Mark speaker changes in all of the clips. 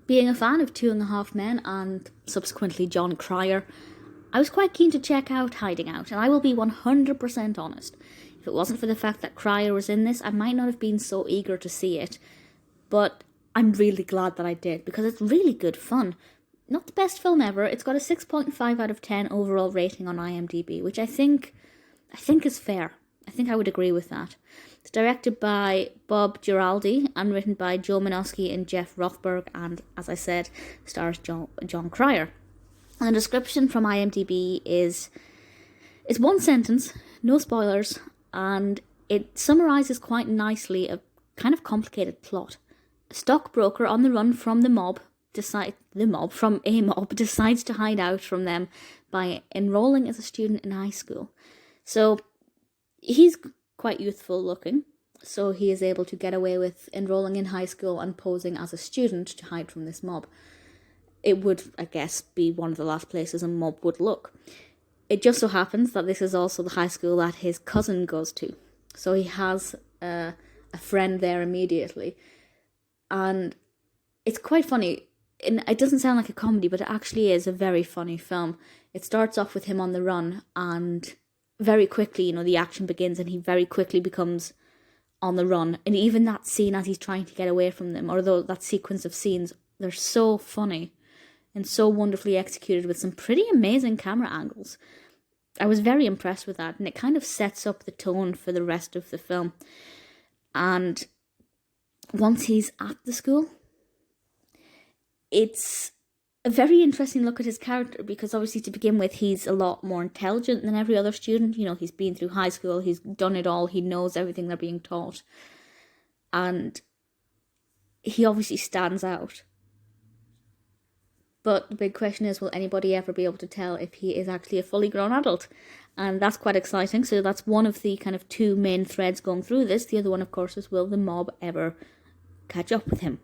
Speaker 1: Being a fan of Two and a Half Men and subsequently John Cryer, I was quite keen to check out Hiding Out, and I will be 100% honest. If it wasn't for the fact that Cryer was in this, I might not have been so eager to see it, but I'm really glad that I did, because it's really good fun. Not the best film ever. It's got a 6.5 out of 10 overall rating on IMDb, which I think is fair. I think I would agree with that. It's directed by Bob Giraldi and written by Joe Menosky and Jeff Rothberg, and as I said, stars John Cryer. And the description from IMDb is one sentence, no spoilers, and it summarises quite nicely a kind of complicated plot. A stockbroker on the run from a mob decides to hide out from them by enrolling as a student in high school. So he's quite youthful looking, so he is able to get away with enrolling in high school and posing as a student to hide from this mob. It would, I guess, be one of the last places a mob would look. It just so happens that this is also the high school that his cousin goes to. So he has a friend there immediately. And it's quite funny. It doesn't sound like a comedy, but it actually is a very funny film. It starts off with him on the run, and very quickly, the action begins and he very quickly becomes on the run. And even that scene as he's trying to get away from them, or that sequence of scenes, they're so funny and so wonderfully executed with some pretty amazing camera angles. I was very impressed with that, and it kind of sets up the tone for the rest of the film. And once he's at the school, it's a very interesting look at his character, because obviously to begin with, he's a lot more intelligent than every other student. He's been through high school, he's done it all, he knows everything they're being taught. And he obviously stands out. But the big question is, will anybody ever be able to tell if he is actually a fully grown adult? And that's quite exciting. So that's one of the kind of two main threads going through this. The other one, of course, is, will the mob ever catch up with him?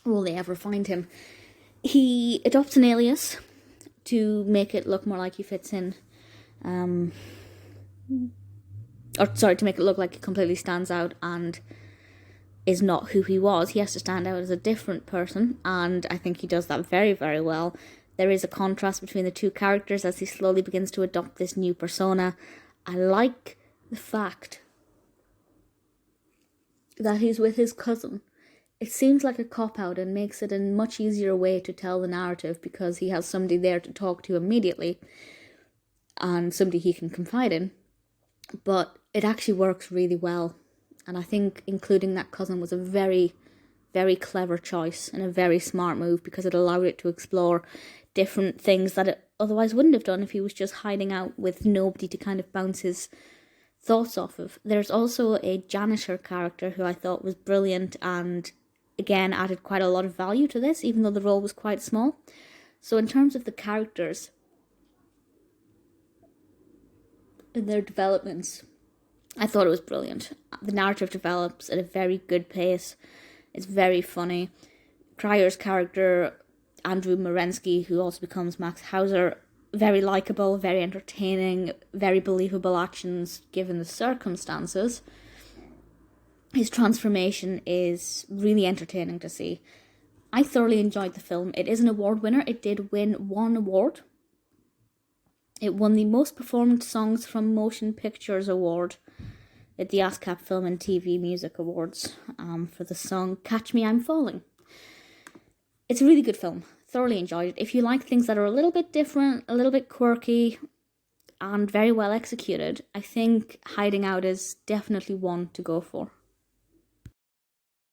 Speaker 1: Will they ever find him? He adopts an alias to make it look more like he fits in. To make it look like he completely stands out and is not who he was. He has to stand out as a different person, and I think he does that very, very well. There is a contrast between the two characters as he slowly begins to adopt this new persona. I like the fact that he's with his cousin. It seems like a cop-out and makes it a much easier way to tell the narrative, because he has somebody there to talk to immediately and somebody he can confide in. But it actually works really well. And I think including that cousin was a very, very clever choice and a very smart move, because it allowed it to explore different things that it otherwise wouldn't have done if he was just hiding out with nobody to kind of bounce his thoughts off of. There's also a janitor character who I thought was brilliant and, again, added quite a lot of value to this, even though the role was quite small. So in terms of the characters and their developments, I thought it was brilliant. The narrative develops at a very good pace. It's very funny. Cryer's character, Andrew Morenski, who also becomes Max Hauser, very likeable, very entertaining, very believable actions given the circumstances. His transformation is really entertaining to see. I thoroughly enjoyed the film. It is an award winner. It did win one award. It won the Most Performed Songs from Motion Pictures Award at the ASCAP Film and TV Music Awards for the song Catch Me I'm Falling. It's a really good film. Thoroughly enjoyed it. If you like things that are a little bit different, a little bit quirky, and very well executed, I think Hiding Out is definitely one to go for.